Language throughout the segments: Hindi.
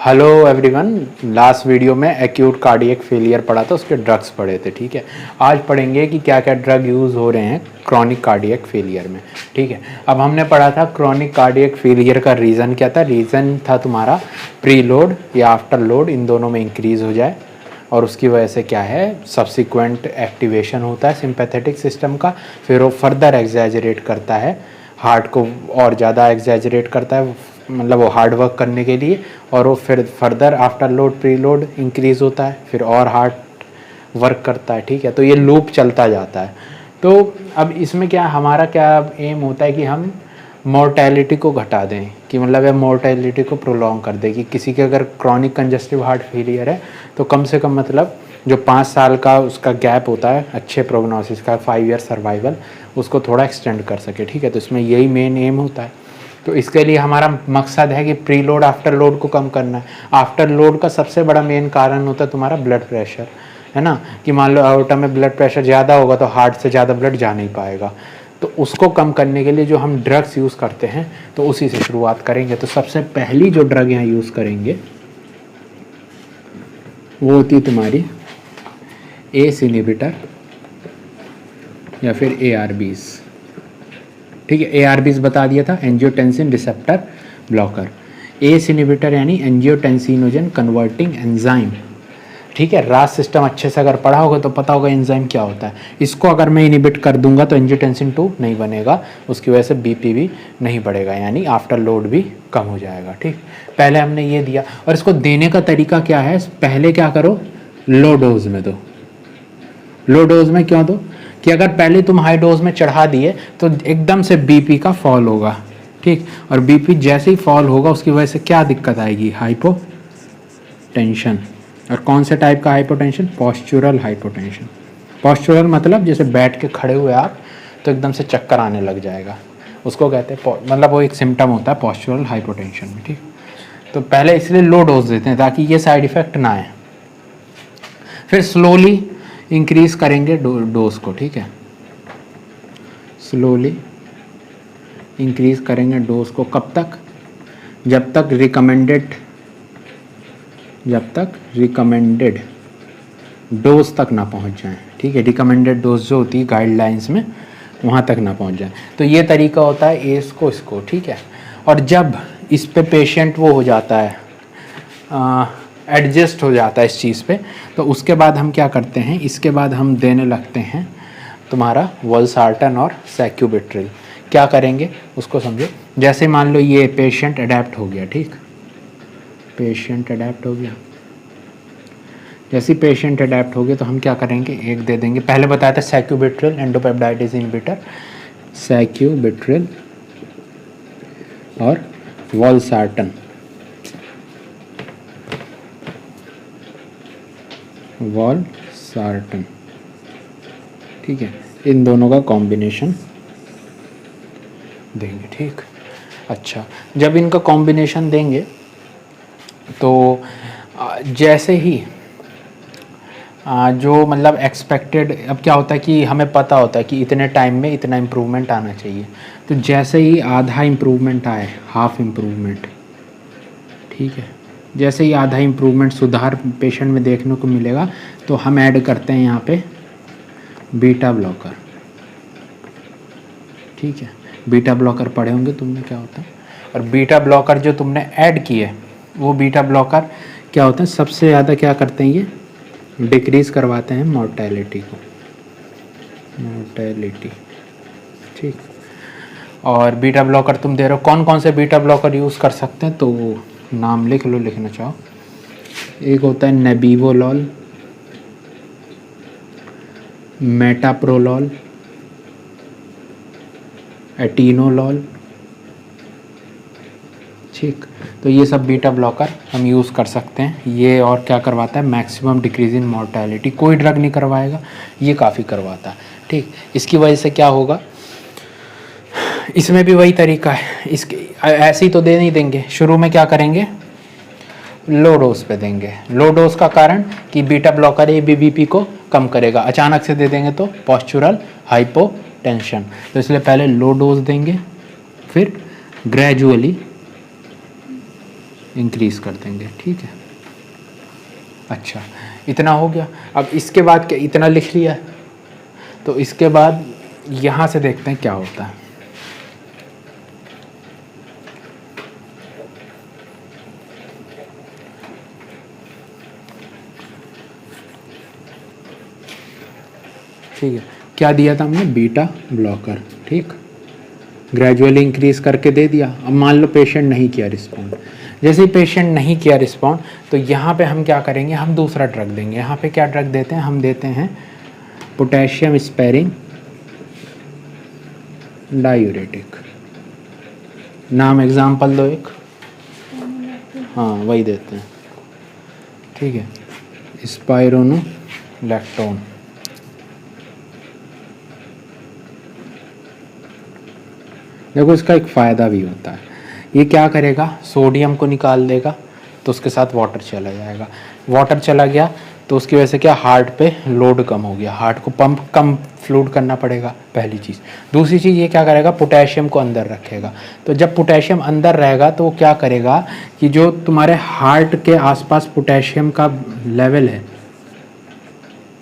Hello everyone. लास्ट वीडियो में एक्यूट कार्डियक फेलियर पढ़ा था, उसके ड्रग्स पढ़े थे। ठीक है, आज पढ़ेंगे कि क्या क्या ड्रग यूज़ हो रहे हैं क्रॉनिक कार्डियक फेलियर में। ठीक है, अब हमने पढ़ा था क्रॉनिक कार्डियक फेलियर का रीज़न क्या था। रीज़न था तुम्हारा प्री लोड या आफ्टर लोड, इन दोनों में इंक्रीज़ हो जाए और उसकी वजह से क्या है सब्सिक्वेंट एक्टिवेशन होता है सिंपैथेटिक सिस्टम का, फिर वो फर्दर एग्जैजरेट करता है हार्ट को और ज़्यादा एग्जैजरेट करता है, मतलब वो हार्ड वर्क करने के लिए, और वो फिर further after load pre load increase होता है, फिर और हार्ट वर्क करता है। ठीक है, तो ये लूप चलता जाता है। तो अब इसमें क्या हमारा क्या एम होता है कि हम मोर्टेलिटी को घटा दें, कि मतलब है मोर्टेलिटी को प्रोलॉन्ग कर दें, कि किसी के अगर क्रॉनिक कंजस्टिव हार्ट फेलियर है तो कम से कम मतलब जो 5 साल का उसका गैप होता है अच्छे प्रोग्नोसिस का, 5 ईयर सर्वाइवल, उसको थोड़ा एक्सटेंड कर सके। ठीक है, तो इसमें यही मेन एम होता है। तो इसके लिए हमारा मकसद है कि प्री लोड आफ्टर लोड को कम करना है। आफ्टर लोड का सबसे बड़ा मेन कारण होता है तुम्हारा ब्लड प्रेशर, है ना, कि मान लो आयोटा में ब्लड प्रेशर ज़्यादा होगा तो हार्ट से ज़्यादा ब्लड जा नहीं पाएगा। तो उसको कम करने के लिए जो हम ड्रग्स यूज़ करते हैं तो उसी से शुरुआत करेंगे। तो सबसे पहली जो ड्रग यहाँ यूज़ करेंगे वो होती है तुम्हारी एस इनहिबिटर या फिर ARBs। ठीक है, ARBs बता दिया था, angiotensin receptor blocker. ACE inhibitor यानी एंजियोटेंसिनोजन कन्वर्टिंग एंजाइम। ठीक है, रास सिस्टम अच्छे से अगर पढ़ा होगा तो पता होगा एंजाइम क्या होता है। इसको अगर मैं इनहिबिट कर दूंगा तो एंजियोटेंसिन 2 नहीं बनेगा, उसकी वजह से BP भी नहीं बढ़ेगा, यानी आफ्टर लोड भी कम हो जाएगा। ठीक, पहले हमने ये दिया, और इसको देने का तरीका क्या है, पहले क्या करो, लो डोज में दो। लो डोज में क्यों दो, कि अगर पहले तुम हाई डोज में चढ़ा दिए तो एकदम से BP का फॉल होगा। ठीक, और BP जैसे ही फॉल होगा उसकी वजह से क्या दिक्कत आएगी, हाइपोटेंशन। और कौन से टाइप का हाइपोटेंशन, पोस्चुरल हाइपोटेंशन। पोस्चुरल मतलब जैसे बैठ के खड़े हुए आप तो एकदम से चक्कर आने लग जाएगा, उसको कहते हैं, मतलब वो एक सिम्टम होता है पोस्चुरल हाइपोटेंशन में। ठीक, तो पहले इसलिए लो डोज देते हैं ताकि ये साइड इफेक्ट ना आए, फिर स्लोली इंक्रीज करेंगे डोज को। ठीक है, स्लोली इंक्रीज करेंगे डोज को, कब तक, जब तक रिकमेंडेड डोज तक ना पहुंच जाए। ठीक है, रिकमेंडेड डोज जो होती है गाइडलाइंस में वहां तक ना पहुंच जाए। तो ये तरीका होता है एस को इसको। ठीक है, और जब इस पे पेशेंट वो हो जाता है एडजस्ट हो जाता है इस चीज़ पे, तो उसके बाद हम क्या करते हैं, इसके बाद हम देने लगते हैं तुम्हारा वॉल्सार्टन और सैक्यूबिट्रिल। क्या करेंगे उसको समझो। जैसे मान लो ये पेशेंट अडेप्ट हो गया, ठीक, पेशेंट अडेप्ट हो गया, जैसे पेशेंट अडेप्ट हो गया तो हम क्या करेंगे, एक दे देंगे, पहले बताया था सैक्यूबिट्रिल एंडोपेप्टाइडेज इनहिबिटर, सैक्यूबिट्रिल और वॉल्सार्टन। वॉल्सार्टन, ठीक है, इन दोनों का कॉम्बिनेशन देंगे। ठीक, अच्छा, जब इनका कॉम्बिनेशन देंगे तो जैसे ही जो मतलब एक्सपेक्टेड, अब क्या होता है कि हमें पता होता है कि इतने टाइम में इतना इम्प्रूवमेंट आना चाहिए, तो जैसे ही आधा इम्प्रूवमेंट आए, हाफ इम्प्रूवमेंट, ठीक है, जैसे ही आधा इम्प्रूवमेंट सुधार पेशेंट में देखने को मिलेगा तो हम ऐड करते हैं यहाँ पे बीटा ब्लॉकर। ठीक है, बीटा ब्लॉकर पढ़े होंगे तुमने क्या होता है, और बीटा ब्लॉकर जो तुमने ऐड किए वो बीटा ब्लॉकर क्या होते हैं, सबसे ज़्यादा क्या करते हैं, ये डिक्रीज़ करवाते हैं मोर्टेलिटी को, मोर्टेलिटी। ठीक, और बीटा ब्लॉकर तुम दे रहे हो, कौन कौन से बीटा ब्लॉकर यूज़ कर सकते हैं, तो नाम लिख लो, लिखना चाहो। एक होता है नेबिवोलॉल, मेटाप्रोलॉल, एटीनोलॉल। ठीक, तो ये सब बीटा ब्लॉकर हम यूज़ कर सकते हैं। ये और क्या करवाता है, मैक्सिमम डिक्रीज इन मोर्टेलिटी। कोई ड्रग नहीं करवाएगा, ये काफ़ी करवाता है। ठीक, इसकी वजह से क्या होगा, इसमें भी वही तरीका है, इसके ऐसे ही तो दे नहीं देंगे, शुरू में क्या करेंगे, लो डोज पे देंगे। लो डोज का कारण कि बीटा ब्लॉकर ABBP को कम करेगा, अचानक से दे देंगे तो पोस्चुरल हाइपोटेंशन, तो इसलिए पहले लो डोज देंगे, फिर ग्रेजुअली इंक्रीज़ कर देंगे, ठीक है। अच्छा, इतना हो गया। अब इसके बाद क्या, इतना लिख लिया, तो इसके बाद यहाँ से देखते हैं क्या होता है। ठीक है, क्या दिया था हमने, बीटा ब्लॉकर, ठीक, ग्रेजुअली इंक्रीज करके दे दिया। अब मान लो पेशेंट नहीं किया रिस्पॉन्ड, जैसे ही पेशेंट नहीं किया रिस्पॉन्ड तो यहाँ पे हम क्या करेंगे, हम दूसरा ड्रग देंगे। यहाँ पे क्या ड्रग देते हैं, हम देते हैं पोटेशियम स्पेरिंग डायूरेटिक। नाम एग्जाम्पल दो एक, हाँ वही देते हैं, ठीक है, स्पाइरोनोलैक्टोन। देखो इसका एक फ़ायदा भी होता है, ये क्या करेगा, सोडियम को निकाल देगा, तो उसके साथ वाटर चला जाएगा। वाटर चला गया तो उसकी वजह से क्या, हार्ट पे लोड कम हो गया, हार्ट को पंप कम फ्लूइड करना पड़ेगा, पहली चीज़। दूसरी चीज़ ये क्या करेगा, पोटेशियम को अंदर रखेगा। तो जब पोटेशियम अंदर रहेगा तो वो क्या करेगा कि जो तुम्हारे हार्ट के आसपास पोटेशियम का लेवल है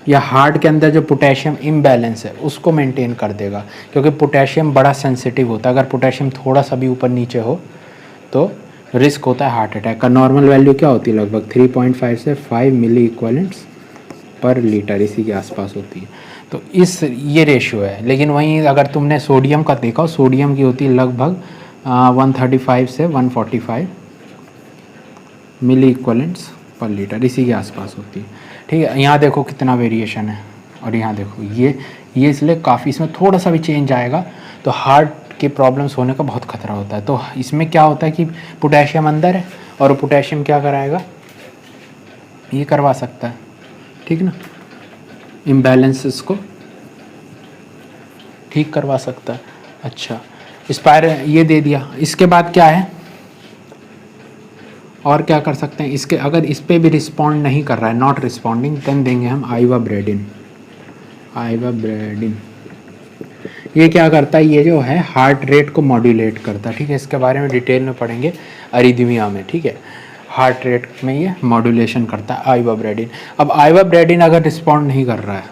या हार्ट के अंदर जो पोटेशियम इम्बैलेंस है उसको मेंटेन कर देगा, क्योंकि पोटेशियम बड़ा सेंसिटिव होता है। अगर पोटेशियम थोड़ा सा भी ऊपर नीचे हो तो रिस्क होता है हार्ट अटैक का। नॉर्मल वैल्यू क्या होती है, लगभग 3.5 से 5 मिली इक्वलेंट्स पर लीटर, इसी के आसपास होती है। तो ये रेशियो है। लेकिन वहीं अगर तुमने सोडियम का देखा, सोडियम की होती है लगभग 135 से 145 मिली इक्वलेंट्स पर लीटर, इसी के आसपास होती है, ठीक है। यहाँ देखो कितना वेरिएशन है, और यहाँ देखो ये इसलिए काफ़ी, इसमें थोड़ा सा भी चेंज आएगा तो हार्ट के प्रॉब्लम्स होने का बहुत खतरा होता है। तो इसमें क्या होता है कि पोटेशियम अंदर है और पोटेशियम क्या कराएगा, ये करवा सकता है, ठीक ना, इम्बैलेंसेस को ठीक करवा सकता है। अच्छा, स्पायर ये दे दिया, इसके बाद क्या है और क्या कर सकते हैं, इसके अगर इस पर भी रिस्पॉन्ड नहीं कर रहा है, नॉट रिस्पॉन्डिंग, देन देंगे हम आइवाब्रेडिन। आइवाब्रेडिन ये क्या करता है, ये जो है हार्ट रेट को मॉड्यूलेट करता है, ठीक है। इसके बारे में डिटेल में पढ़ेंगे अरिदमिया में, ठीक है। हार्ट रेट में ये मॉड्यूलेशन करता है आइवाब्रेडिन। अब आइवाब्रेडिन अगर रिस्पॉन्ड नहीं कर रहा है,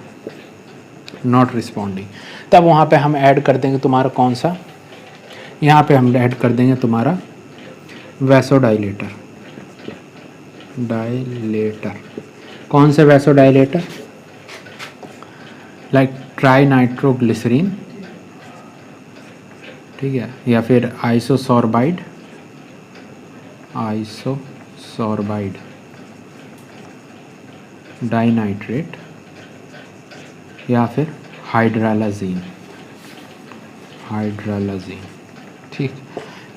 नॉट रिस्पॉन्डिंग, तब वहाँ पे हम ऐड कर देंगे तुम्हारा कौन सा, यहाँ पे हम ऐड कर देंगे तुम्हारा वैसोडाइलेटर। डायलेटर, कौन से वैसोडाइलेटर, लाइक ट्राइनाइट्रोग्लिसरीन, ठीक है, या फिर आइसोसोर्बाइड, डाइनाइट्रेट, या फिर हाइड्रालाजीन, ठीक,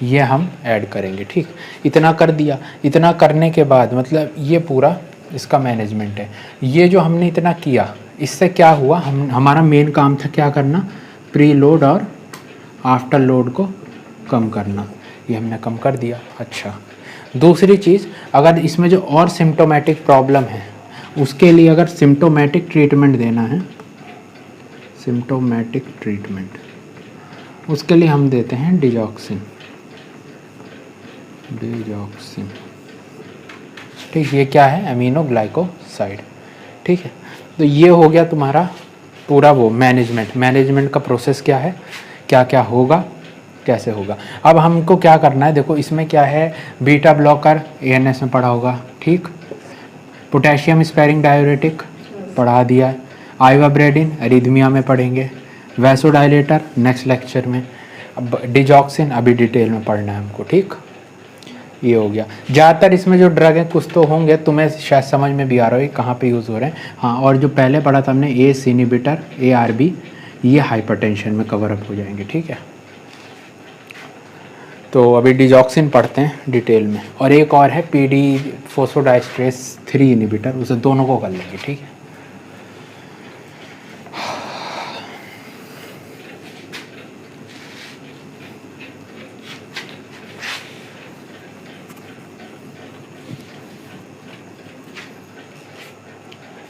ये हम ऐड करेंगे, ठीक। इतना कर दिया, इतना करने के बाद मतलब ये पूरा इसका मैनेजमेंट है। ये जो हमने इतना किया, इससे क्या हुआ, हमारा मेन काम था क्या करना, प्री लोड और आफ्टर लोड को कम करना, ये हमने कम कर दिया। अच्छा, दूसरी चीज़, अगर इसमें जो और सिम्टोमेटिक प्रॉब्लम है उसके लिए अगर सिम्टोमेटिक ट्रीटमेंट देना है, सिम्टोमेटिक ट्रीटमेंट, उसके लिए हम देते हैं डिजॉक्सिन, ठीक। ये क्या है, अमीनोग्लाइकोसाइड, ठीक है। तो ये हो गया तुम्हारा पूरा वो मैनेजमेंट का प्रोसेस क्या है, क्या क्या होगा, कैसे होगा। अब हमको क्या करना है, देखो इसमें क्या है, बीटा ब्लॉकर एएनएस में पढ़ा होगा, ठीक, पोटेशियम स्पेरिंग डायूरेटिक पढ़ा दिया है, आइवाब्रेडिन अरिदमिया में पढ़ेंगे, वैसोडाइलेटर नेक्स्ट लेक्चर में, अब डिजॉक्सिन अभी डिटेल में पढ़ना है हमको, ठीक। ये हो गया। ज़्यादातर इसमें जो ड्रग हैं कुछ तो होंगे, तुम्हें शायद समझ में भी आ रहा है कहाँ पे यूज़ हो रहे हैं, हाँ। और जो पहले पढ़ा था हमने एस इनहिबिटर, ARB, ये हाइपरटेंशन में कवर अप हो जाएंगे, ठीक है। तो अभी डिजॉक्सिन पढ़ते हैं डिटेल में, और एक और है PD फोस्फोडाइस्ट्रेस 3 इनहिबिटर, उसे दोनों को कर लेंगे, ठीक है।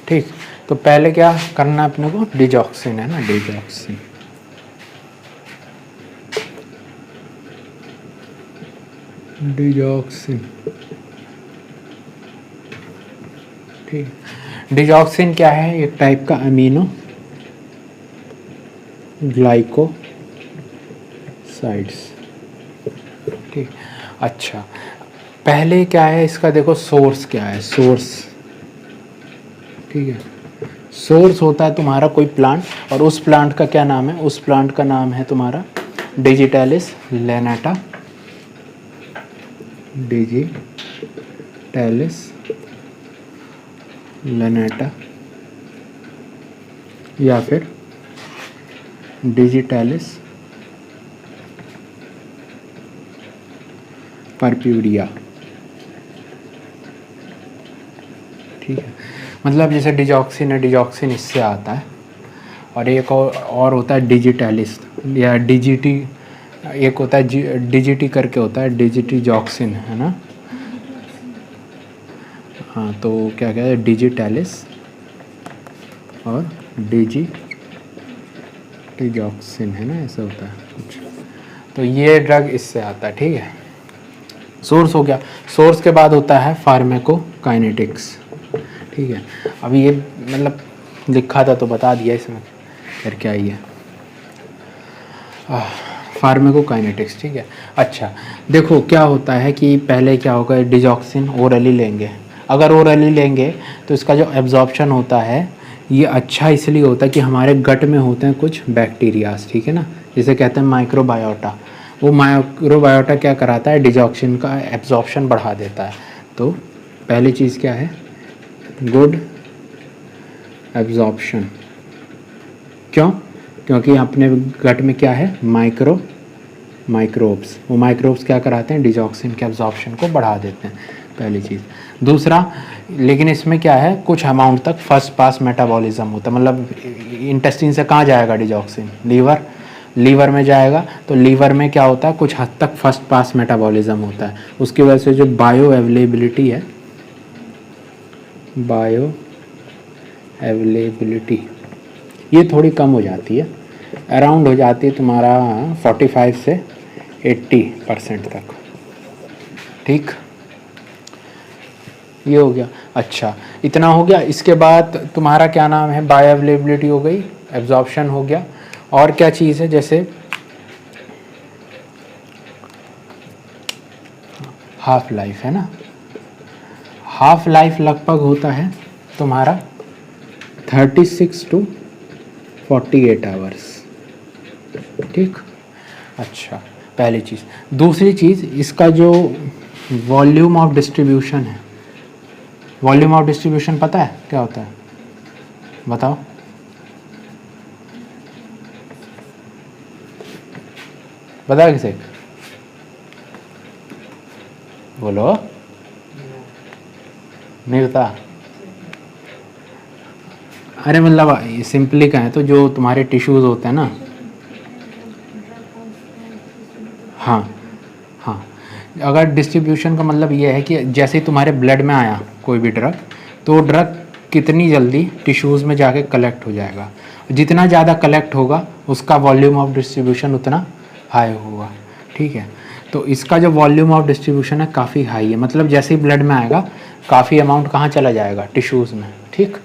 ठीक, तो पहले क्या करना है अपने को, डिजॉक्सिन है ना, डिजॉक्सिन, ठीक है। डिजॉक्सिन क्या है? एक टाइप का अमीनो ग्लाइकोसाइड्स। ठीक। अच्छा, पहले क्या है इसका, देखो सोर्स क्या है, सोर्स। ठीक है, सोर्स होता है तुम्हारा कोई प्लांट, और उस प्लांट का क्या नाम है? उस प्लांट का नाम है तुम्हारा डिजिटैलिस लैनाटा, डिजिटैलिस लैनाटा, या फिर डिजिटैलिस परप्यूरिया। ठीक है, मतलब जैसे डिजॉक्सिन है, डिजॉक्सिन इससे आता है, और एक और होता है डिजिटैलिस या डिजिटी, एक होता है डिजिटी करके होता है, डिजिटी जॉक्सिन है ना। हाँ, तो क्या कहते हैं, डिजिटैलिस और डिजिटोजॉक्सिन है ना, ऐसा होता है कुछ। तो ये ड्रग इससे आता है। ठीक है, सोर्स हो गया। सोर्स के बाद होता है फार्माकोकाइनेटिक्स। ठीक है, अब ये मतलब लिखा था तो बता दिया इसमें, फिर क्या ही है, फार्माकोकाइनेटिक्स। ठीक है, अच्छा देखो क्या होता है कि पहले क्या होगा, डिजॉक्सिन ओरली लेंगे। अगर ओरली लेंगे तो इसका जो एब्जॉर्प्शन होता है ये अच्छा इसलिए होता है कि हमारे गट में होते हैं कुछ बैक्टीरियाज, ठीक है ना, जिसे कहते हैं माइक्रोबायोटा। वो माइक्रोबायोटा क्या कराता है, डिजॉक्सिन का एब्जॉर्प्शन बढ़ा देता है। तो पहली चीज़ क्या है, गुड एब्जॉर्प्शन। क्यों? क्योंकि अपने गट में क्या है, माइक्रोब्स। वो माइक्रोब्स क्या कराते हैं, डिजॉक्सिन के एब्जॉर्प्शन को बढ़ा देते हैं, पहली चीज़। दूसरा, लेकिन इसमें क्या है, कुछ अमाउंट तक फर्स्ट पास मेटाबॉलिज्म होता है, मतलब इंटेस्टाइन से कहाँ जाएगा डिजॉक्सिन, लीवर में जाएगा। तो लीवर में क्या होता है, कुछ हद तक फर्स्ट पास मेटाबॉलिज्म होता है, उसकी वजह से जो बायो अवेलेबिलिटी है, बायो अवेलेबिलिटी ये थोड़ी कम हो जाती है, अराउंड हो जाती है तुम्हारा 45 से 80% तक। ठीक, ये हो गया। अच्छा, इतना हो गया। इसके बाद तुम्हारा क्या नाम है, बायो अवेलेबिलिटी हो गई, एब्जॉर्प्शन हो गया, और क्या चीज़ है, जैसे हाफ लाइफ है ना। हाफ लाइफ लगभग होता है तुम्हारा 36 to 48 आवर्स। ठीक, अच्छा पहली चीज़। दूसरी चीज़, इसका जो वॉल्यूम ऑफ डिस्ट्रीब्यूशन है, वॉल्यूम ऑफ डिस्ट्रीब्यूशन पता है क्या होता है, बताओ। बता किसे, बोलो, नहीं पता? अरे मतलब सिंपली कहें तो जो तुम्हारे टिश्यूज़ होते हैं ना, हाँ हाँ, अगर डिस्ट्रीब्यूशन का मतलब ये है कि जैसे ही तुम्हारे ब्लड में आया कोई भी ड्रग, तो ड्रग कितनी जल्दी टिश्यूज़ में जाके कलेक्ट हो जाएगा। जितना ज़्यादा कलेक्ट होगा उसका वॉल्यूम ऑफ डिस्ट्रीब्यूशन उतना हाई होगा। ठीक है, तो इसका जो वॉल्यूम ऑफ डिस्ट्रीब्यूशन है काफ़ी हाई है, मतलब जैसे ही ब्लड में आएगा काफ़ी अमाउंट कहाँ चला जाएगा, टिश्यूज़ में। ठीक,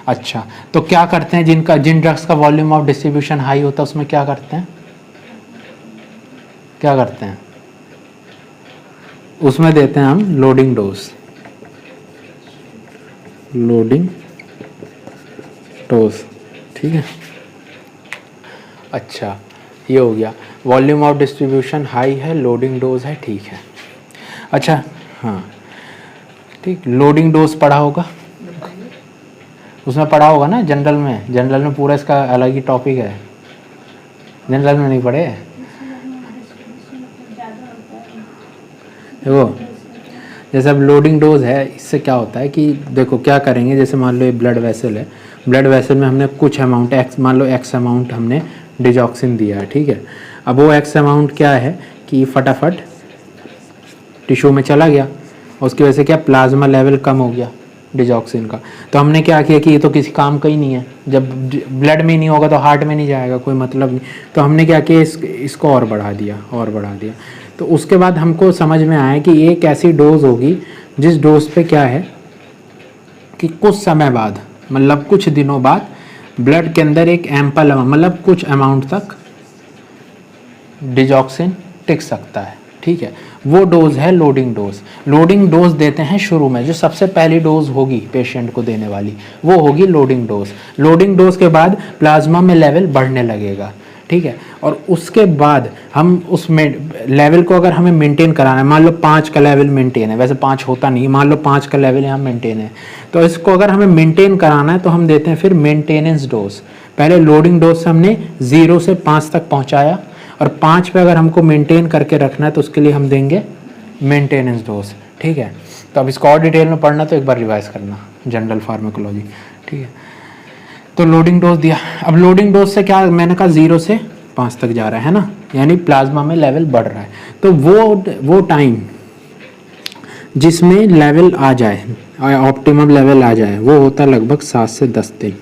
अच्छा तो क्या करते हैं, जिन ड्रग्स का वॉल्यूम ऑफ डिस्ट्रीब्यूशन हाई होता है उसमें क्या करते हैं, उसमें देते हैं हम लोडिंग डोज, ठीक है। अच्छा, ये हो गया, वॉल्यूम ऑफ डिस्ट्रीब्यूशन हाई है, लोडिंग डोज है, ठीक है। अच्छा हाँ ठीक, लोडिंग डोज पढ़ा होगा, उसमें पढ़ा होगा ना जनरल में पूरा इसका अलग ही टॉपिक है, जनरल में नहीं पढ़े। देखो जैसे अब लोडिंग डोज है, इससे क्या होता है कि देखो क्या करेंगे, जैसे मान लो ये ब्लड वेसल है, ब्लड वेसल में हमने कुछ अमाउंट एक्स, मान लो एक्स अमाउंट हमने डिजॉक्सिन दिया है, ठीक है। अब वो एक्स अमाउंट क्या है कि फटाफट टिश्यू में चला गया, उसकी वजह से क्या प्लाज्मा लेवल कम हो गया डिजॉक्सिन का। तो हमने क्या किया कि ये तो किसी काम का ही नहीं है, जब ब्लड में नहीं होगा तो हार्ट में नहीं जाएगा, कोई मतलब नहीं। तो हमने क्या किया, इसको और बढ़ा दिया। तो उसके बाद हमको समझ में आया कि एक ऐसी डोज होगी जिस डोज पे क्या है, कि कुछ समय बाद, मतलब कुछ दिनों बाद ब्लड के अंदर एक एम्पल मतलब कुछ अमाउंट तक डिजॉक्सिन टिक सकता है, ठीक है। वो डोज है लोडिंग डोज। लोडिंग डोज देते हैं शुरू में, जो सबसे पहली डोज होगी पेशेंट को देने वाली वो होगी लोडिंग डोज। लोडिंग डोज के बाद प्लाज्मा में लेवल बढ़ने लगेगा, ठीक है। और उसके बाद हम उस लेवल को अगर हमें मेंटेन कराना है, मान लो 5 का लेवल मेंटेन है, वैसे 5 होता नहीं, मान लो 5 का लेवल यहाँ मेंटेन है, तो इसको अगर हमें मेंटेन कराना है तो हम देते हैं फिर मेंटेनेंस डोज। पहले लोडिंग डोज से हमने 0 से 5 तक पहुँचाया, और 5 पे अगर हमको मेंटेन करके रखना है तो उसके लिए हम देंगे मेंटेनेंस डोज, ठीक है। तो अब इसको और डिटेल में पढ़ना तो एक बार रिवाइज करना जनरल फार्माकोलॉजी, ठीक है। तो लोडिंग डोज दिया। अब लोडिंग डोज से क्या, मैंने कहा 0 से 5 तक जा रहा है ना, यानी प्लाज्मा में लेवल बढ़ रहा है। तो वो टाइम जिसमें लेवल आ जाए, ऑप्टिमम लेवल आ जाए, वो होता है लगभग 7 से 10 दिन।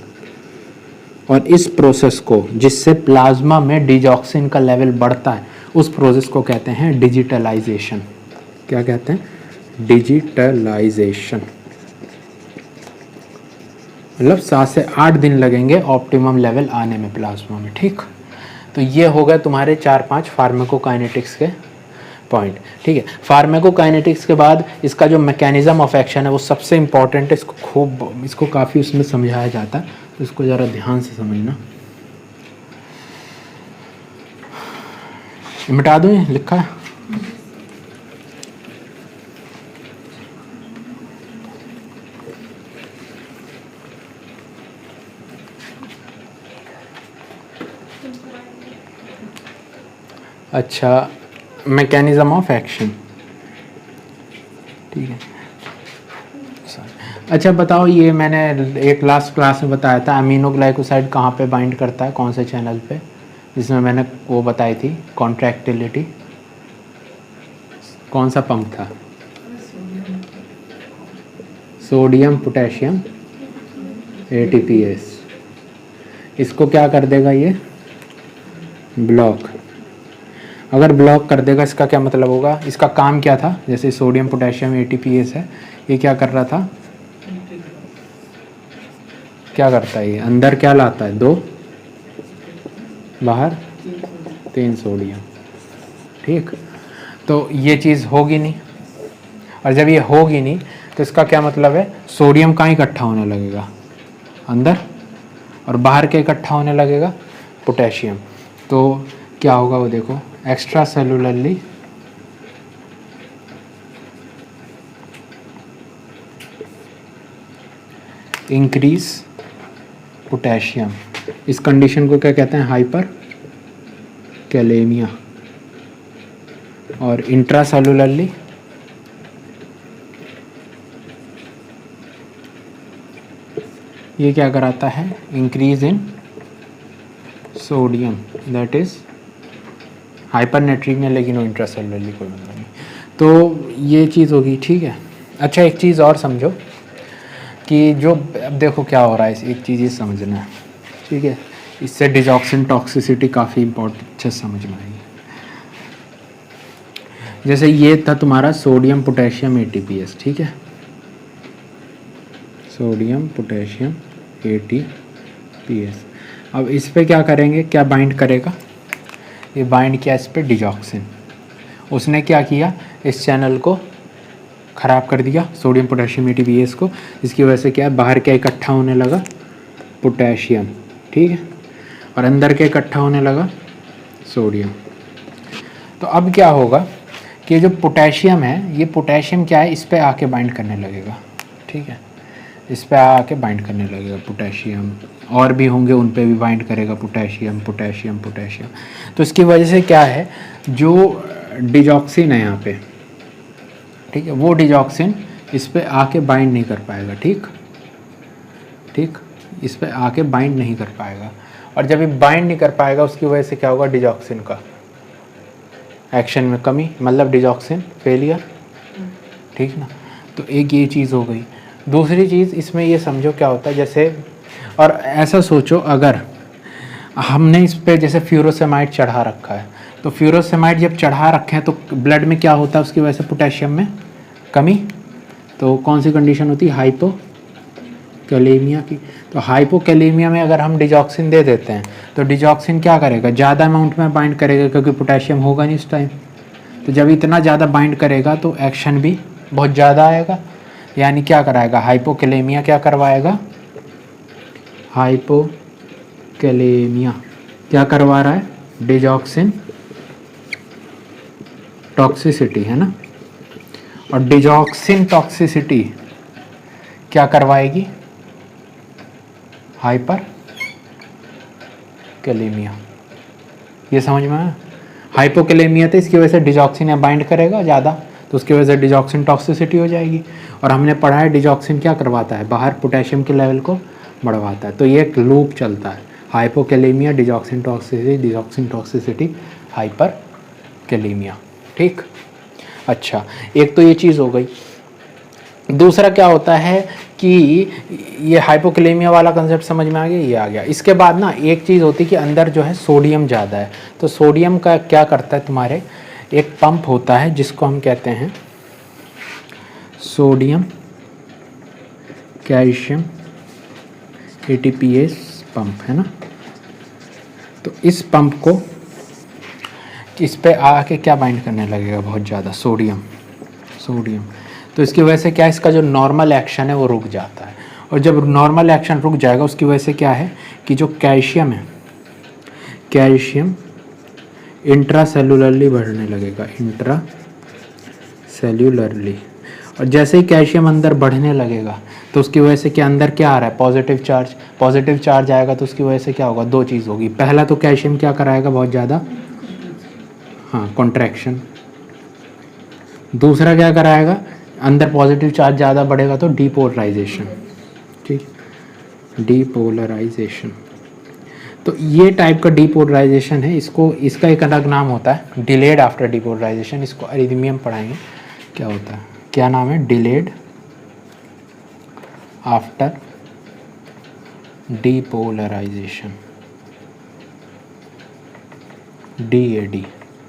और इस प्रोसेस को, जिससे प्लाज्मा में डिजॉक्सिन का लेवल बढ़ता है, उस प्रोसेस को कहते हैं डिजिटलाइजेशन। क्या कहते हैं? डिजिटलाइजेशन। मतलब 7 से 8 दिन लगेंगे ऑप्टिमम लेवल आने में प्लाज्मा में, ठीक। तो ये हो गए तुम्हारे 4-5 फार्माकोकाइनेटिक्स के पॉइंट, ठीक है। फार्माकोकाइनेटिक्स के बाद इसका जो मैकेनिज्म ऑफ एक्शन है वो सबसे इंपॉर्टेंट है। इसको काफ़ी उसमें समझाया जाता है, तो इसको ज़रा ध्यान से समझना। मिटा दूँ, ये लिखा है। अच्छा, मैकेनिज्म ऑफ एक्शन, ठीक है। अच्छा बताओ, ये मैंने एक लास्ट क्लास में बताया था, अमीनोग्लाइकोसाइड कहाँ पे बाइंड करता है, कौन से चैनल पे, जिसमें मैंने वो बताई थी कॉन्ट्रैक्टिलिटी, कौन सा पंप था? Sodium potassium ATPase। इसको क्या कर देगा ये? ब्लॉक। अगर ब्लॉक कर देगा, इसका क्या मतलब होगा? इसका काम क्या था? जैसे सोडियम पोटेशियम ATPase है, ये क्या कर रहा था? क्या करता है ये? अंदर क्या लाता है? 2, बाहर 3 सोडियम, ठीक। तो ये चीज़ होगी नहीं, और जब ये होगी नहीं तो इसका क्या मतलब है? सोडियम कहाँ इकट्ठा होने लगेगा? अंदर, और बाहर क्या इकट्ठा होने लगेगा? पोटेशियम। तो क्या होगा वो देखो, एक्स्ट्रा सेलुलरली इंक्रीज पोटेशियम। इस कंडीशन को क्या कहते हैं? Hyper kalaemia. और इंट्रासेलुलरली ये क्या कराता है? Increase in sodium, that is हाइपरनेट्रीमिया, लेकिन वो इंट्रासेलुलरली कोई मतलब नहीं। तो ये चीज़ होगी, ठीक है। अच्छा, एक चीज़ और समझो कि जो अब देखो क्या हो रहा है, एक चीज़ ये समझना है, ठीक है। इससे डिजॉक्सिन टॉक्सिसिटी काफ़ी इंपॉर्टेंट अच्छे समझ में आएगी। जैसे ये था तुम्हारा सोडियम पोटेशियम ATPase, ठीक है। Sodium potassium ATPase। अब इस पे क्या करेंगे? क्या बाइंड करेगा? ये बाइंड किया इस पे डिजॉक्सिन। उसने क्या किया? इस चैनल को ख़राब कर दिया, सोडियम पोटेशियम ATPase को। इसकी वजह से क्या है? बाहर क्या इकट्ठा होने लगा? पोटेशियम, ठीक है। और अंदर क्या इकट्ठा होने लगा? सोडियम। तो अब क्या होगा कि जो पोटेशियम है, ये पोटेशियम क्या है? इस पे आके बाइंड करने लगेगा, ठीक है। इस पे आके बाइंड करने लगेगा पोटेशियम, और भी होंगे उन पे भी बाइंड करेगा पोटेशियम पोटेशियम पोटेशियम। तो इसकी वजह से क्या है, जो डिजॉक्सिन है यहाँ पे, ठीक है, वो डिजॉक्सिन इस पे आके बाइंड नहीं कर पाएगा, ठीक ठीक, इस पे आके बाइंड नहीं कर पाएगा। और जब ये बाइंड नहीं कर पाएगा, उसकी वजह से क्या होगा? डिजॉक्सिन का एक्शन में कमी, मतलब डिजॉक्सिन फेलियर, ठीक ना। तो एक ये चीज़ हो गई। दूसरी चीज़ इसमें ये समझो क्या होता है, जैसे, और ऐसा सोचो, अगर हमने इस पे जैसे फ्यूरोसेमाइड चढ़ा रखा है, तो फ्यूरोसेमाइड जब चढ़ा रखे हैं तो ब्लड में क्या होता है उसकी वजह से? पोटेशियम में कमी। तो कौन सी कंडीशन होती है? हाइपो कैलेमिया की। तो हाइपोकैलेमिया में अगर हम डिजॉक्सिन दे देते हैं तो डिजॉक्सिन क्या करेगा, ज़्यादा अमाउंट में बाइंड करेगा क्योंकि पोटेशियम होगा नहीं इस टाइम। तो जब इतना ज़्यादा बाइंड करेगा तो एक्शन भी बहुत ज़्यादा आएगा, यानी क्या कराएगा, हाइपोकैलेमिया क्या करवाएगा, हाइपोकैलेमिया क्या करवा रहा है, डिजॉक्सिन टॉक्सिसिटी, है ना। और डिजॉक्सिन टॉक्सिसिटी क्या करवाएगी, हाइपर कैलेमिया। ये समझ में आया। हाइपोकैलेमिया तो इसकी वजह से डिजॉक्सिन बाइंड करेगा ज़्यादा, तो उसकी वजह से डिजॉक्सिन टॉक्सिसिटी हो जाएगी। और हमने पढ़ा है डिजॉक्सिन क्या करवाता है, बाहर पोटेशियम के लेवल को बढ़वाता है। तो ये एक लूप चलता है, hypokalemia, digoxin toxicity, hyper kalaemia. ठीक, अच्छा, एक तो ये चीज़ हो गई। दूसरा क्या होता है कि ये हाइपोकैलेमिया वाला कंसेप्ट समझ में आ गया, ये आ गया। इसके बाद ना एक चीज़ होती है कि अंदर जो है सोडियम ज़्यादा है, तो सोडियम का क्या करता है, तुम्हारे एक पंप होता है जिसको हम कहते हैं सोडियम कैल्शियम ATPase पंप, है ना। तो इस पंप को इस पे आके क्या बाइंड करने लगेगा, बहुत ज़्यादा सोडियम। तो इसकी वजह से क्या है, इसका जो नॉर्मल एक्शन है वो रुक जाता है। और जब नॉर्मल एक्शन रुक जाएगा उसकी वजह से क्या है कि जो कैल्शियम है, कैल्शियम इंट्रासेलुलरली बढ़ने लगेगा, इंट्रासेल्युलरली। और जैसे ही कैल्शियम अंदर बढ़ने लगेगा तो उसकी वजह से क्या अंदर क्या आ रहा है, पॉजिटिव चार्ज आएगा। तो उसकी वजह से क्या होगा, दो चीज़ होगी। पहला तो कैल्शियम क्या कराएगा, बहुत ज़्यादा, हाँ, कॉन्ट्रैक्शन। दूसरा क्या कराएगा, अंदर पॉजिटिव चार्ज ज़्यादा बढ़ेगा तो डीपोलराइजेशन। ठीक, डीपोलराइजेशन। तो ये टाइप का डीपोलराइजेशन है, इसका एक अलग नाम होता है डिलेड आफ्टर डीपोलराइजेशन। इसको अरिथमियम पढ़ाएंगे क्या होता है, क्या नाम है, delayed after depolarisation, DAD,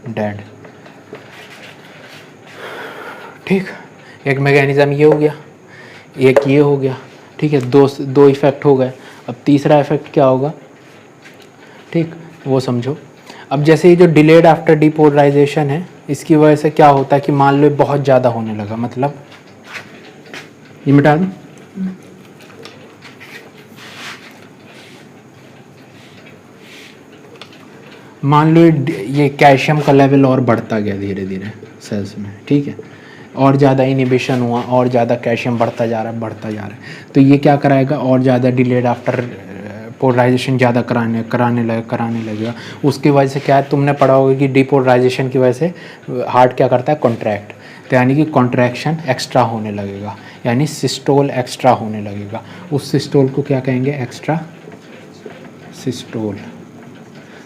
dead. ठीक, एक मैकेनिज्म ये हो गया, एक ये हो गया। ठीक है, दो इफेक्ट हो गए। अब तीसरा इफेक्ट क्या होगा, ठीक, वो समझो। अब जैसे ये जो डिलेड आफ्टर डीपोलराइजेशन है, इसकी वजह से क्या होता है कि मान लो बहुत ज़्यादा होने लगा, मतलब ये मिटा दूँ, मान लो ये कैल्शियम का लेवल और बढ़ता गया धीरे धीरे सेल्स में, ठीक है, और ज़्यादा इनिबिशन हुआ, और ज़्यादा कैल्शियम बढ़ता जा रहा है। तो ये क्या कराएगा, और ज़्यादा डिलेड आफ्टर पोलराइजेशन ज़्यादा कराने लगेगा। उसकी वजह से क्या है, तुमने पढ़ा होगा कि डीपोलराइजेशन की वजह से हार्ट क्या करता है, कॉन्ट्रैक्ट। तो यानी कि कॉन्ट्रैक्शन एक्स्ट्रा होने लगेगा, यानी सिस्टोल एक्स्ट्रा होने लगेगा। उस सिस्टोल को क्या कहेंगे, एक्स्ट्रा सिस्टोल।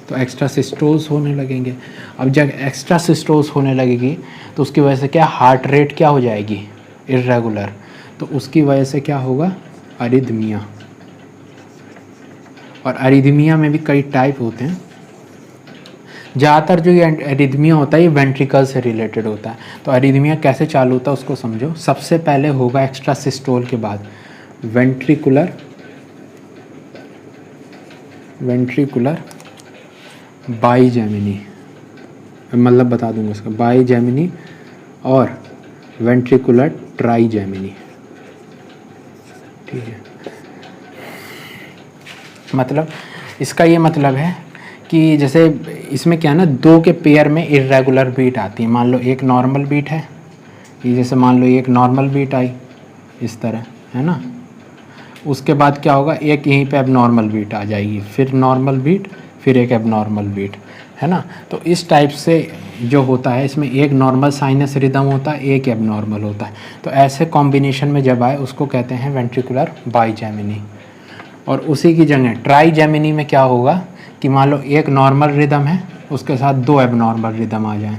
तो एक्स्ट्रा सिस्टोल्स होने लगेंगे। अब जब एक्स्ट्रा सिस्टोल्स होने लगेगी तो उसकी वजह से क्या, हार्ट रेट क्या हो जाएगी, इर्रेगुलर। तो उसकी वजह से क्या होगा, अरिथमिया। और अरिथमिया में भी कई टाइप होते हैं। ज़्यादातर जो ये अरिथमिया होता है ये वेंट्रिकल से रिलेटेड होता है। तो अरिथमिया कैसे चालू होता है उसको समझो। सबसे पहले होगा एक्स्ट्रा सिस्टोल के बाद वेंट्रिकुलर बाईजेमिनी, मतलब बता दूंगा इसका, बाईजेमिनी और वेंट्रिकुलर ट्राईजेमिनी। ठीक है, मतलब इसका ये मतलब है कि जैसे इसमें क्या है ना, दो के पेयर में इर्रेगुलर बीट आती है। मान लो एक नॉर्मल बीट है, ये जैसे मान लो एक नॉर्मल बीट आई इस तरह, है ना। उसके बाद क्या होगा, एक यहीं पे एबनॉर्मल बीट आ जाएगी, फिर नॉर्मल बीट, फिर एक एबनॉर्मल बीट, है ना। तो इस टाइप से जो होता है, इसमें एक नॉर्मल साइनस रिदम होता है, एक एबनॉर्मल होता है। तो ऐसे कॉम्बिनेशन में जब आए उसको कहते हैं वेंट्रिकुलर बाईजेमिनी। और उसी की जगह ट्राईजेमिनी में क्या होगा कि मान लो एक नॉर्मल रिदम है, उसके साथ दो एबनॉर्मल रिदम आ जाएं,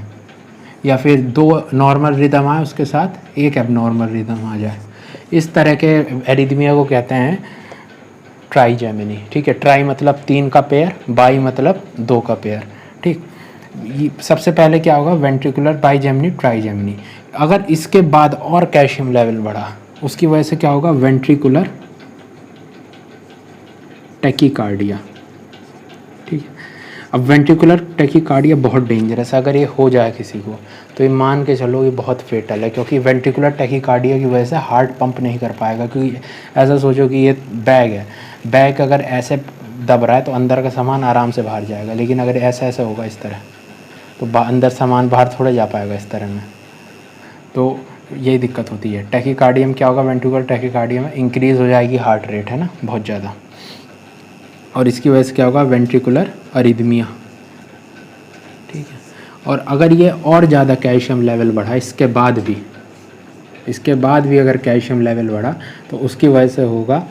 या फिर दो नॉर्मल रिदम आए उसके साथ एक एबनॉर्मल रिदम आ जाए। इस तरह के एरिथमिया को कहते हैं ट्राईजेमिनी। ठीक है, ट्राई मतलब 3 का पेयर, बाई मतलब 2 का पेयर। ठीक, सबसे पहले क्या होगा, वेंट्रिकुलर बाईजेमिनी ट्राईजेमिनी। अगर इसके बाद और कैल्शियम लेवल बढ़ा उसकी वजह से क्या होगा, वेंट्रिकुलर टैकीकार्डिया, ठीक है। अब वेंट्रिकुलर टैकीकार्डिया बहुत डेंजरस है, अगर ये हो जाए किसी को तो ये मान के चलो ये बहुत फेटल है, क्योंकि वेंट्रिकुलर टैकीकार्डिया की वजह से हार्ट पंप नहीं कर पाएगा। क्योंकि ऐसा सोचो कि ये बैग है, बैग अगर ऐसे दब रहा है तो अंदर का सामान आराम से बाहर जाएगा, लेकिन अगर ऐसा ऐसा होगा इस तरह तो अंदर सामान बाहर थोड़ा जा पाएगा इस तरह में, तो यही दिक्कत होती है। टैकीकार्डिया में क्या होगा, वेंट्रिकुलर टैकीकार्डिया में इंक्रीज़ हो जाएगी हार्ट रेट, है ना, बहुत ज़्यादा, और इसकी वजह से क्या होगा, वेंट्रिकुलर अरिदमिया, ठीक है। और अगर ये और ज़्यादा कैल्शियम लेवल बढ़ा इसके बाद भी अगर कैल्शियम लेवल बढ़ा तो उसकी वजह से होगा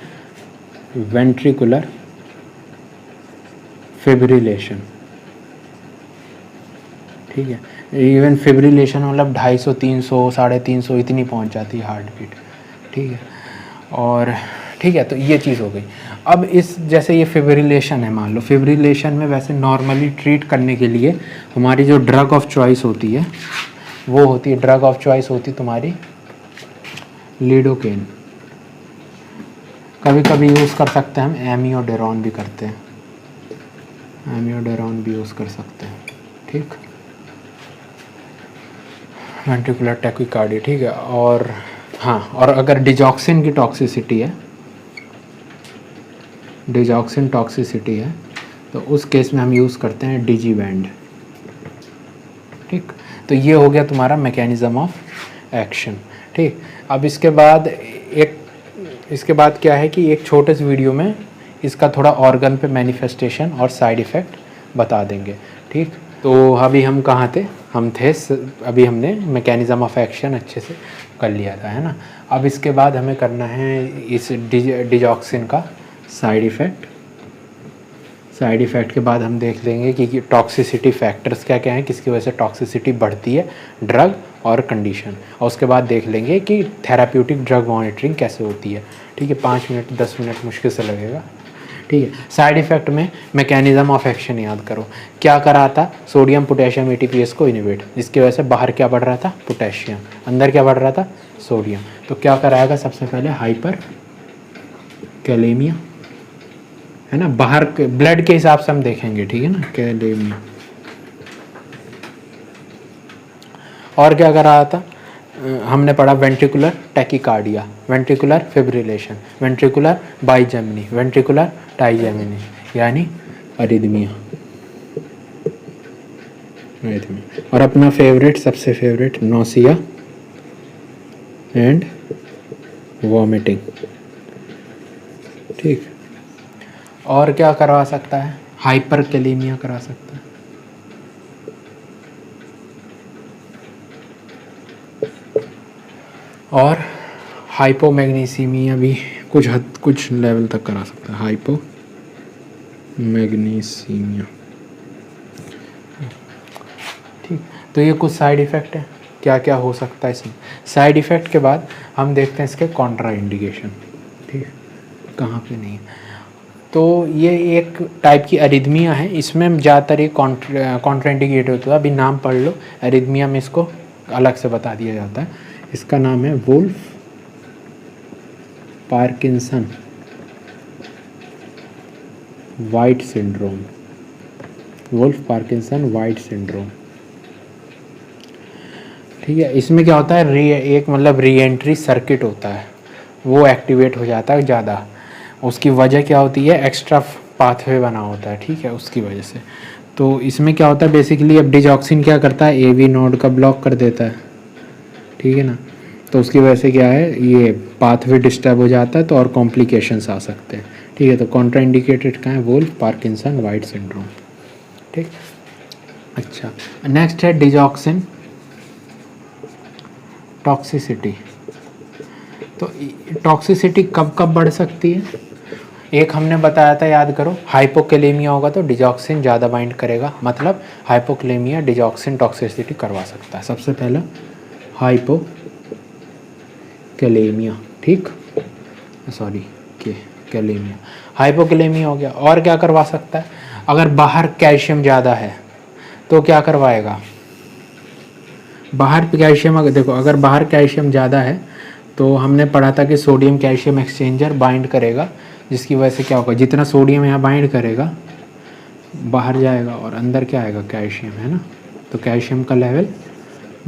वेंट्रिकुलर फिब्रिलेशन, ठीक है। इवन फिब्रिलेशन मतलब 250, 300, 350 इतनी पहुंच जाती है हार्ट बीट, ठीक है। और ठीक है, तो ये चीज़ हो गई। अब इस जैसे ये फिब्रिलेशन है, मान लो फिब्रिलेशन में वैसे नॉर्मली ट्रीट करने के लिए हमारी जो ड्रग ऑफ चॉइस होती है वो होती है, ड्रग ऑफ चॉइस होती है तुम्हारी लिडोकेन। कभी कभी यूज़ कर सकते हैं हम एमियोडेरोन भी करते हैं, एमियोडेरोन भी यूज़ कर सकते हैं, ठीक, वेंट्रिकुलर टैकीकार्डिया, ठीक है। और हाँ, और अगर डिजॉक्सिन की टॉक्सिसिटी है, डिजॉक्सिन टॉक्सिसिटी है तो उस केस में हम यूज़ करते हैं डिजीवैंड, ठीक। तो ये हो गया तुम्हारा मैकेनिज़्म ऑफ एक्शन, ठीक। अब इसके बाद क्या है कि एक छोटे से वीडियो में इसका थोड़ा ऑर्गन पे मैनिफेस्टेशन और साइड इफ़ेक्ट बता देंगे, ठीक। तो अभी हम कहाँ थे, अभी हमने मैकेनिज़्म ऑफ एक्शन अच्छे से कर लिया था, है ना। अब इसके बाद हमें करना है इस डिजॉक्सिन का साइड इफ़ेक्ट के बाद हम देख लेंगे कि टॉक्सिसिटी फैक्टर्स क्या क्या हैं, किसकी वजह से टॉक्सिसिटी बढ़ती है, ड्रग और कंडीशन, और उसके बाद देख लेंगे कि थेराप्यूटिक ड्रग मॉनिटरिंग कैसे होती है, ठीक है। 5 मिनट 10 मिनट मुश्किल से लगेगा, ठीक है। साइड इफ़ेक्ट में मैकेनिज़्म ऑफ एक्शन याद करो, क्या करा था, सोडियम पोटेशियम एटीपीएस को इनहिबिट, जिसकी वजह से बाहर क्या बढ़ रहा था, पोटेशियम, अंदर क्या बढ़ रहा था, सोडियम। तो क्या कराएगा, सबसे पहले हाइपर कैलेमिया, है ना, बाहर के ब्लड के हिसाब से हम देखेंगे, ठीक है ना, कैलेमिया। और क्या कर रहा था, हमने पढ़ा ventricular tachycardia, ventricular fibrillation, ventricular bigeminy, ventricular trigeminy, यानी अरिदमिया। और अपना फेवरेट, सबसे फेवरेट, नौसिया एंड वॉमिटिंग, ठीक। और क्या करवा सकता है, हाइपर कैलेमिया करा सकता है, और हाइपोमैग्नीसीमिया भी कुछ लेवल तक करा सकता है, हाइपोमैग्नीसीमिया, ठीक। तो ये कुछ साइड इफ़ेक्ट है, क्या क्या हो सकता है इसमें। साइड इफ़ेक्ट के बाद हम देखते हैं इसके कॉन्ट्रा इंडिकेशन, ठीक, कहाँ पे नहीं है। तो ये एक टाइप की अरिदमिया है, इसमें ज़्यादातर ये कॉन्ट्रा इंडिकेट होता है। अभी नाम पढ़ लो, अरिदमिया में इसको अलग से बता दिया जाता है। इसका नाम है Wolff Parkinson White syndrome, Wolff Parkinson White syndrome, ठीक है। इसमें क्या होता है, एक मतलब री एंट्री सर्किट होता है, वो एक्टिवेट हो जाता है ज़्यादा। उसकी वजह क्या होती है, एक्स्ट्रा पाथवे बना होता है, ठीक है, उसकी वजह से। तो इसमें क्या होता है बेसिकली, अब डिजॉक्सिन क्या करता है, एवी नोड का ब्लॉक कर देता है, ठीक है ना। तो उसकी वजह से क्या है, ये पाथवे डिस्टर्ब हो जाता है, तो और कॉम्प्लिकेशंस आ सकते हैं, ठीक है। तो कॉन्ट्रा इंडिकेटेड का है वुल्फ पार्किंसन वाइट सिंड्रोम, ठीक। अच्छा, नेक्स्ट है डिजॉक्सिन टॉक्सिसिटी। तो टॉक्सिसिटी कब कब बढ़ सकती है, एक हमने बताया था, याद करो, हाइपोकैलेमिया होगा तो डिजॉक्सिन ज़्यादा बाइंड करेगा, मतलब हाइपोकैलेमिया डिजॉक्सिन टॉक्सिसिटी करवा सकता है। सबसे पहला हाइपोकैलेमिया, ठीक, सॉरी कैलेमिया, हाइपोकैलेमिया हो गया। और क्या करवा सकता है, अगर बाहर कैल्शियम ज़्यादा है तो क्या करवाएगा, बाहर कैल्शियम, अगर देखो अगर बाहर कैल्शियम ज़्यादा है तो हमने पढ़ा था कि सोडियम कैल्शियम एक्सचेंजर बाइंड करेगा, जिसकी वजह से क्या होगा, जितना सोडियम यहाँ बाइंड करेगा बाहर जाएगा और अंदर क्या आएगा, कैल्शियम, है ना। तो कैल्शियम का लेवल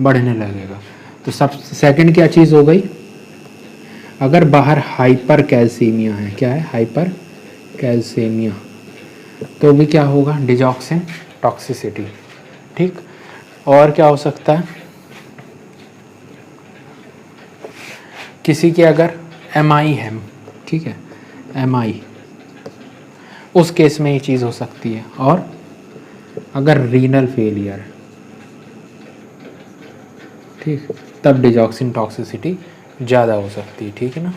बढ़ने लगेगा। तो सब सेकंड क्या चीज़ हो गई, अगर बाहर हाइपर कैल्सीमिया है, क्या है, हाइपर कैल्सीमिया, तो भी क्या होगा, डिजॉक्सिन टॉक्सिसिटी। ठीक, और क्या हो सकता है, किसी के अगर MI है, ठीक है, MI, उस केस में ये चीज़ हो सकती है। और अगर रीनल फेलियर, ठीक, तब डिजॉक्सिन टॉक्सिसिटी ज़्यादा हो सकती है। ठीक है ना,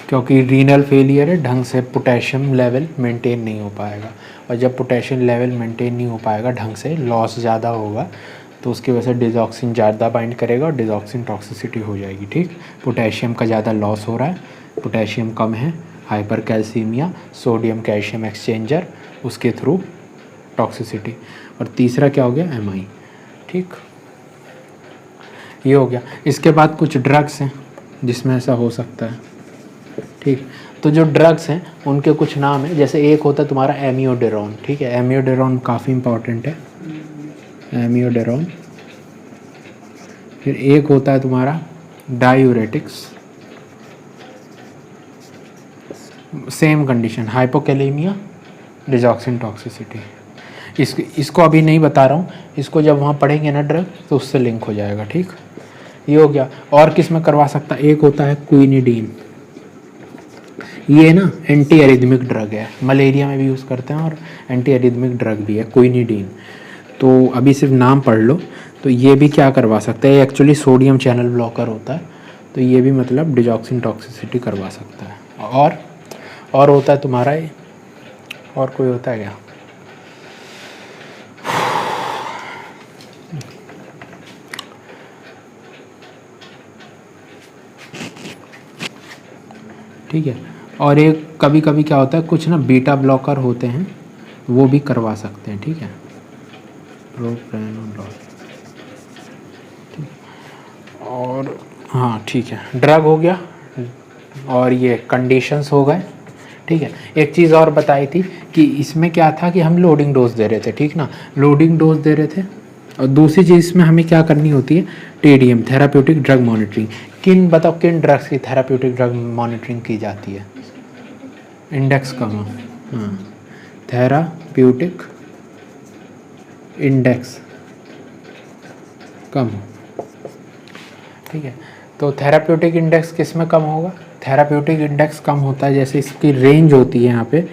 क्योंकि रीनल फेलियर है, ढंग से पोटेशियम लेवल मेंटेन नहीं हो पाएगा, और जब पोटेशियम लेवल मेंटेन नहीं हो पाएगा ढंग से, लॉस ज़्यादा होगा, तो उसकी वजह से डिजॉक्सिन ज़्यादा बाइंड करेगा और डिजॉक्सिन टॉक्सिसिटी हो जाएगी। ठीक, पोटेशियम का ज़्यादा लॉस हो रहा है, पोटेशियम कम है, hyper calcaemia, sodium calcium exchanger, उसके थ्रू टॉक्सिसिटी। और तीसरा क्या हो गया, MI। ठीक, ये हो गया। इसके बाद कुछ ड्रग्स हैं जिसमें ऐसा हो सकता है। ठीक, तो जो ड्रग्स हैं उनके कुछ नाम हैं, जैसे एक होता है तुम्हारा एमियोडेरोन। ठीक है, एमियोडेरोन काफ़ी इंपॉर्टेंट है, एमियोडेरोन। फिर एक होता है तुम्हारा diuretics, same condition, hypokalemia, digoxin toxicity. इसको अभी नहीं बता रहा हूँ, इसको जब वहाँ पढ़ेंगे ना ड्रग तो उससे लिंक हो जाएगा। ठीक, ये हो गया। और किस में करवा सकता है, एक होता है क्विनिडीन, ये ना एंटी एरिथमिक ड्रग है, मलेरिया में भी यूज़ करते हैं और एंटी एरिथमिक ड्रग भी है क्विनिडीन। तो अभी सिर्फ नाम पढ़ लो। तो ये भी क्या करवा सकता है, एक्चुअली सोडियम चैनल ब्लॉकर होता है, तो ये भी मतलब डिजॉक्सिन टॉक्सिसिटी करवा सकता है। और होता है तुम्हारा, और कोई होता है क्या, ठीक है। और एक कभी कभी क्या होता है, कुछ ना बीटा ब्लॉकर होते हैं, वो भी करवा सकते हैं। ठीक है, प्रोप्रेनोलॉल। और हाँ ठीक है, ड्रग हो गया और ये कंडीशंस हो गए। ठीक है, एक चीज़ और बताई थी कि इसमें क्या था कि हम लोडिंग डोज दे रहे थे, ठीक ना, लोडिंग डोज दे रहे थे। और दूसरी चीज़ इसमें हमें क्या करनी होती है, TDM, थेराप्यूटिक ड्रग मॉनिटरिंग। बताओ किन ड्रग्स की थेराप्यूटिक ड्रग मॉनिटरिंग की जाती है, इंडेक्स कम हो, हाँ, थेराप्यूटिक इंडेक्स कम हो। ठीक है, तो थेराप्यूटिक इंडेक्स किस में कम होगा, थेराप्यूटिक इंडेक्स कम होता है, जैसे इसकी रेंज होती है यहाँ पे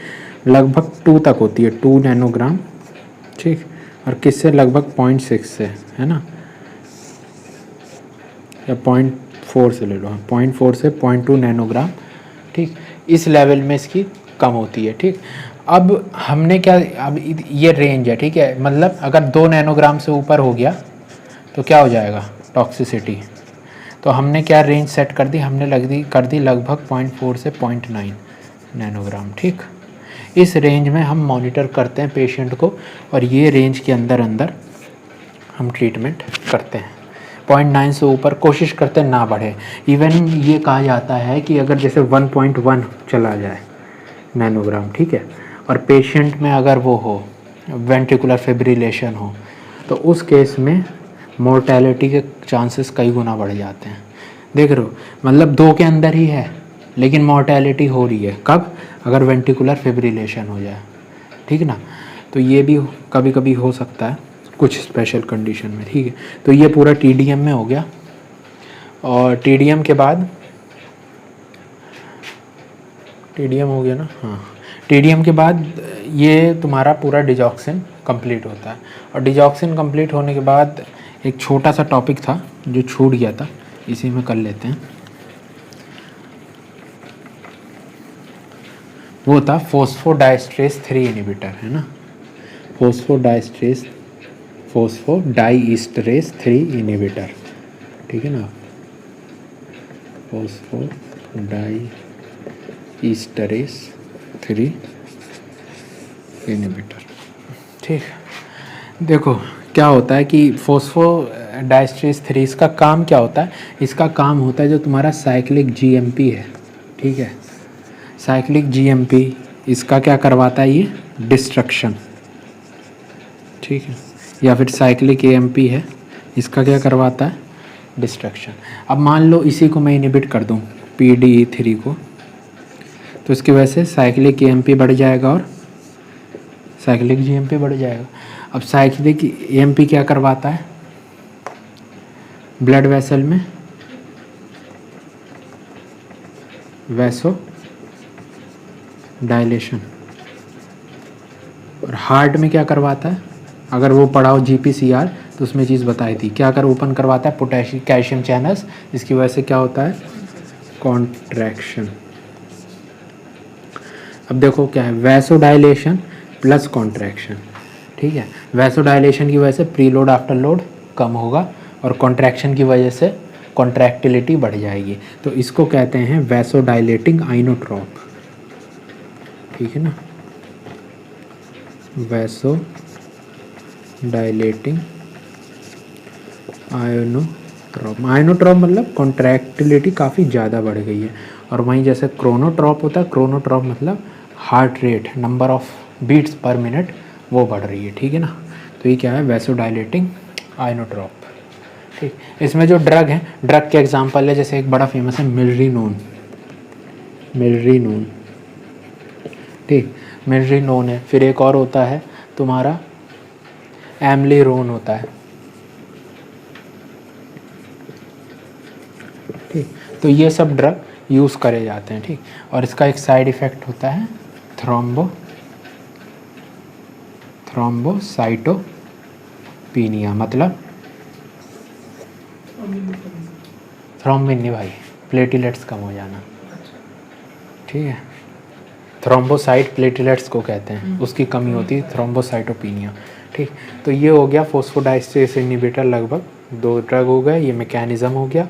लगभग 2 तक होती है, 2 नैनोग्राम। ठीक, और किससे, लगभग 0.6 से, है ना, या 0.4 से ले लो, 0.4 से 0.2 नैनोग्राम। ठीक, इस लेवल में इसकी कम होती है। ठीक, अब हमने क्या, अब ये रेंज है, ठीक है, मतलब अगर 2 नैनोग्राम से ऊपर हो गया तो क्या हो जाएगा, टॉक्सिसिटी। तो हमने क्या रेंज सेट कर दी, हमने कर दी लगभग 0.4 से 0.9 नैनोग्राम। ठीक, इस रेंज में हम मॉनिटर करते हैं पेशेंट को, और ये रेंज के अंदर अंदर हम ट्रीटमेंट करते हैं। 0.9 से ऊपर कोशिश करते हैं ना बढ़े। इवन ये कहा जाता है कि अगर जैसे 1.1 चला जाए नैनोग्राम, ठीक है, और पेशेंट में अगर वो हो, वेंट्रिकुलर फिब्रिलेशन हो, तो उस केस में मोर्टेलिटी के चांसेस कई गुना बढ़ जाते हैं। देख रहे हो, मतलब 2 के अंदर ही है लेकिन मोर्टेलिटी हो रही है, कब, अगर वेंट्रिकुलर फिब्रिलेशन हो जाए। ठीक ना, तो ये भी कभी कभी हो सकता है कुछ स्पेशल कंडीशन में। ठीक है, तो ये पूरा TDM में हो गया। और TDM के बाद, TDM हो गया ना, हाँ, TDM के बाद ये तुम्हारा पूरा डिजॉक्सिन कंप्लीट होता है। और डिजॉक्सिन कंप्लीट होने के बाद एक छोटा सा टॉपिक था जो छूट गया था, इसी में कर लेते हैं, वो था फॉस्फोडाइस्ट्रेस 3 इनहिबिटर, है ना, फॉस्फोडाइस्ट्रेस 3 इनहिबिटर। ठीक है ना, फॉस्फोडाइस्ट्रेस 3 इनहिबिटर। ठीक, देखो क्या होता है कि डायस्ट्रेस 3 इसका काम क्या होता है? इसका काम होता है जो तुम्हारा साइक्लिक जीएमपी है, ठीक है, साइक्लिक जीएमपी इसका क्या करवाता है? ये डिस्ट्रक्शन, ठीक है, या फिर साइक्लिक एएमपी है, इसका क्या करवाता है? डिस्ट्रक्शन। अब मान लो इसी को मैं इनहिबिट कर दूं PDE3 को, तो इसकी वजह से साइक्लिक एएमपी बढ़ जाएगा और साइक्लिक जीएमपी बढ़ जाएगा। अब साइक्लिक एएमपी क्या करवाता है? ब्लड वेसल में वैसो डायलेशन, और हार्ट में क्या करवाता है? अगर वो पढ़ाओ GPCR तो उसमें चीज़ बताई थी, क्या कर ओपन करवाता है? पोटेशियम कैल्शियम चैनल्स, इसकी वजह से क्या होता है? कॉन्ट्रैक्शन। अब देखो क्या है, वैसोडाइलेशन प्लस कॉन्ट्रैक्शन, ठीक है। वैसोडाइलेशन की वजह से प्रीलोड आफ्टर लोड कम होगा और कॉन्ट्रैक्शन की वजह से कॉन्ट्रैक्टिलिटी बढ़ जाएगी, तो इसको कहते हैं वैसोडाइलेटिंग आइनोट्रोप, ठीक है ना, वैसोडाइलेटिंग आयोनोट्रॉप। आयोनोट्रॉप मतलब कॉन्ट्रैक्टिलिटी काफ़ी ज़्यादा बढ़ गई है। और वहीं जैसे क्रोनोट्रॉप होता है, क्रोनोट्रॉप मतलब heart rate, number of beats per minute वो बढ़ रही है, ठीक है ना। तो ये क्या है? वैसोडाइलेटिंग आयोनोट्रॉप, ठीक। इसमें जो ड्रग है, ड्रग के एग्जांपल है, जैसे एक बड़ा फेमस है मिलरिनोन, मिलरिनोन, ठीक, मिलरिनोन है। फिर एक और होता है तुम्हारा एमलिरोन होता है, ठीक। तो ये सब ड्रग यूज़ करे जाते हैं, ठीक। और इसका एक साइड इफ़ेक्ट होता है थ्रोम्बोसाइटोपिनिया, मतलब थ्रोम्बिन नहीं भाई, प्लेटलेट्स कम हो जाना, ठीक है। थ्रोम्बोसाइट प्लेटलेट्स को कहते हैं, उसकी कमी होती है, थ्रोम्बोसाइटोपिनिया, ठीक। तो ये हो गया फोस्फोडाइस्टेरेस इनहिबिटर, लगभग 2 ड्रग हो गए, ये मैकेनिज़्म हो गया।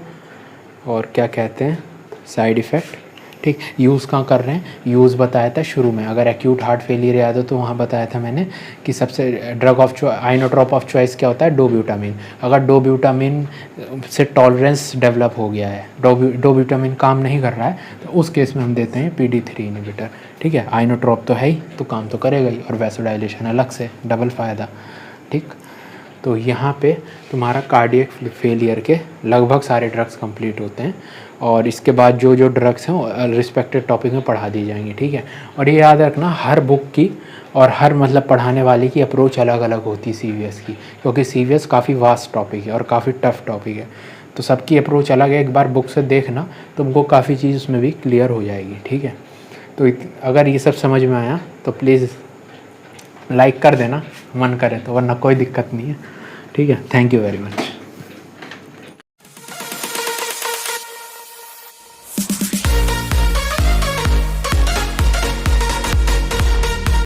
और क्या कहते हैं? साइड इफ़ेक्ट, ठीक। यूज़ कहाँ कर रहे हैं? यूज़ बताया था शुरू में, अगर एक्यूट हार्ट फेलियर याद हो तो वहाँ बताया था मैंने कि सबसे ड्रग ऑफ आइनोट्रॉप ऑफ चॉइस क्या होता है? डोब्यूटामिन। अगर डोब्यूटामिन से टॉलरेंस डेवलप हो गया है, डोब्यूटामिन काम नहीं कर रहा है, तो उस केस में हम देते हैं PDE3 इनहिबिटर, ठीक है। आइनोट्रॉप तो है ही, तो काम तो करेगा ही, और वैसोडाइलेशन अलग से, डबल फ़ायदा, ठीक। तो यहाँ पे तुम्हारा कार्डियक फेलियर के लगभग सारे ड्रग्स कंप्लीट होते हैं, और इसके बाद जो जो ड्रग्स हैं रिस्पेक्टेड टॉपिक में पढ़ा दी जाएंगी, ठीक है। और ये याद रखना, हर बुक की और हर मतलब पढ़ाने वाले की अप्रोच अलग अलग होती है CVS की, क्योंकि CVS काफ़ी वास्ट टॉपिक है और काफ़ी टफ टॉपिक है, तो सबकी अप्रोच अलग है। एक बार बुक से देखना, तुमको काफ़ी चीज़ उसमें भी क्लियर हो जाएगी, ठीक है। तो अगर ये सब समझ में आया तो प्लीज़ लाइक कर देना, मन करे तो, वरना कोई दिक्कत नहीं है, ठीक है। Thank you very much.